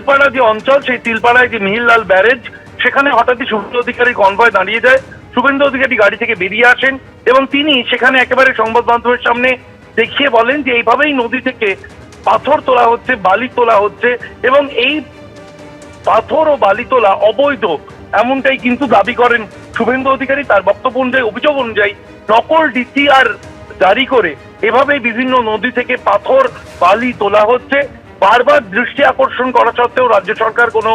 তিলপাড়া যে অঞ্চল, সেই তিলপাড়ায় যে মিহিরলাল ব্যারেজ, সেখানে হঠাৎই শুভেন্দু অধিকারীর কনভয় দাঁড়িয়ে যায়। শুভেন্দু অধিকারী গাড়ি থেকে বেরিয়ে আসেন এবং তিনি সেখানে একেবারে সংবাদ মাধ্যমের সামনে দেখিয়ে বলেন যে এইভাবেই নদী থেকে পাথর তোলা হচ্ছে, বালি তোলা হচ্ছে এবং এই পাথর ও বালি তোলা অবৈধ, এমনটাই কিন্তু দাবি করেন শুভেন্দু অধিকারী। তার বক্তব্য অনুযায়ী, অভিযোগ অনুযায়ী নকল ডিসিআর জারি করে এভাবেই বিভিন্ন নদী থেকে পাথর বালি তোলা হচ্ছে। বারবার দৃষ্টি আকর্ষণ করা সত্ত্বেও রাজ্য সরকার কোনো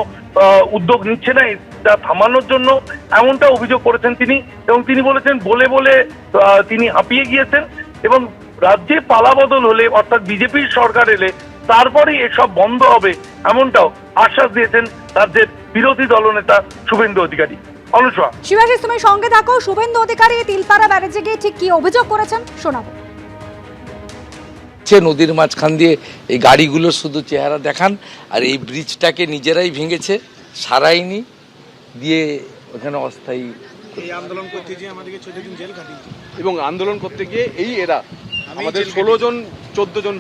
উদ্যোগ নিচ্ছে না এটা থামানোর জন্য, এমনটা অভিযোগ করেছেন তিনি। এবং তিনি বলেছেন বলে বলে তিনি হাঁপিয়ে গিয়েছেন এবং রাজ্যে পালাবদল হলে, অর্থাৎ বিজেপির সরকার এলে তারপরে এসব বন্ধ হবে, এমনটাও আশ্বাস দিয়েছেন রাজ্যের বিরোধী দলনেতা শুভেন্দু অধিকারী। অনুষ্কা, শিবাশিস তুমি সঙ্গে থাকো। শুভেন্দু অধিকারী তিলপাড়া ব্যারেজে গিয়ে ঠিক কি অভিযোগ করেছেন শোনাবো। নদীর মাঝখান দিয়ে এই গাড়িগুলো শুধু চেহারা দেখান, আর এই ব্রিজটাকে নিজেরাই ভেঙেছে, সারাইনি, দিয়ে ওখানে অস্থায়ী আন্দোলন করতে গিয়ে আমাদেরকে 14 দিন জেল কাটিয়েছে এবং আন্দোলন করতে গিয়ে এই এরা আমাদের 16 জন 14 জন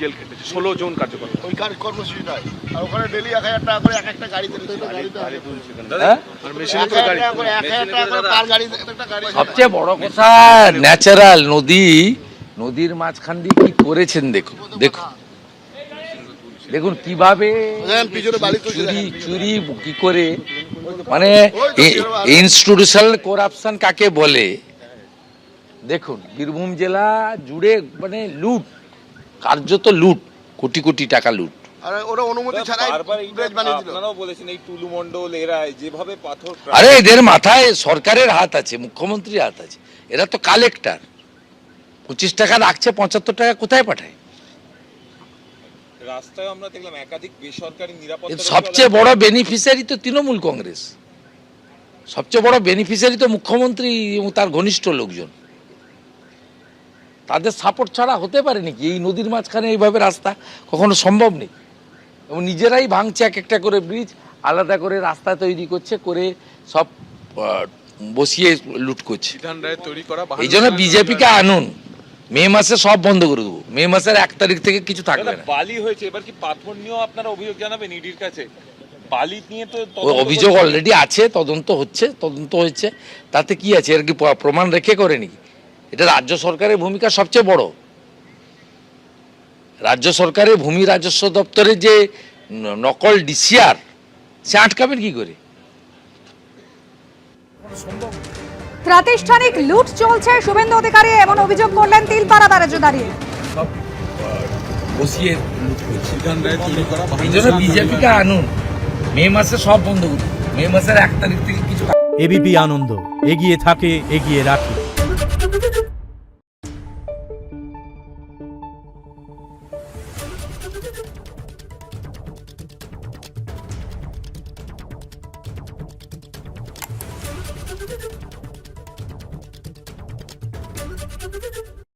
জেল কেটেছে, 16 জন কার্যকর ওই কর্মসূচি নয়। আর ওখানে ডেলি 1000 টাকা করে এক একটা গাড়ি তুলছে, আর মেশিনে করে গাড়ি 1000 টাকা করে পার গাড়ি একটা গাড়ি। সবচেয়ে বড় কথা ন্যাচারাল নদীর মাঝখান দিয়ে কি করেছেন দেখুন, দেখুন কিভাবে চুরি কি করে, মানে ইনস্টিটিউশনাল করাপশন কাকে বলে। দেখুন বীরভূম জেলা জুড়ে মানে লুট, কার্যত লুট, কোটি কোটি টাকা লুট। আরে এদের মাথায় সরকারের হাত আছে, মুখ্যমন্ত্রীর হাত আছে, এরা তো কালেক্টর। 25 টাকা রাখছে, 75 টাকা কোথায় পাঠায়? রাস্তায় আমরা দেখলাম একাধিক বেসরকারি নিরাপত্তা। সবচেয়ে বড় বেনিফিশিয়ারি তো তৃণমূল কংগ্রেস, সবচেয়ে বড় বেনিফিশিয়ারি তো মুখ্যমন্ত্রী এবং তার ঘনিষ্ঠ লোকজন। তাদের সাপোর্ট ছাড়া হতে পারে নাকি এই নদীর মাঝখানে এইভাবে রাস্তা? কখনো সম্ভব নেই। এবং নিজেরাই ভাঙছে এক একটা করে ব্রিজ, আলাদা করে রাস্তা তৈরি করছে, করে সব বসিয়ে লুট করছে। এই জন্য বিজেপিকে আনুন, মে মাসে সব বন্ধ করে দেবো। মে মাসের 1 তারিখ থেকে কিছু থাকবে না। বালি হয়েছে, এবার কি পাথর নিয়েও আপনারা অভিযোগ জানাবেন ইডির কাছে? বালি নিয়ে তো অভিযোগ অলরেডি আছে, তদন্ত হচ্ছে, তাতে কি আছে? এর কি প্রমাণ রেখে করে নাকি? এটা রাজ্য সরকারের ভূমিকা সবচেয়ে বড়। রাজ্য সরকারের ভূমি রাজস্ব দপ্তরের যে নকল ডিসিআর, সে আটকাবেন কি করে? প্রাতিষ্ঠানিক লুট চলছে, শুভেন্দু অধিকারী এমন অভিযোগ করলেন তিলপাড়া ব্যারেজে দাঁড়িয়ে। বসিয়ে লুট করছে। এই জন্য বিজেপিকে আনুন, মে মাসে সব বন্ধ করুন। মে মাসের 1 তারিখ থেকে কিছু। এবিপি আনন্দ, এগিয়ে থাকে, এগিয়ে রাখে। Thank you.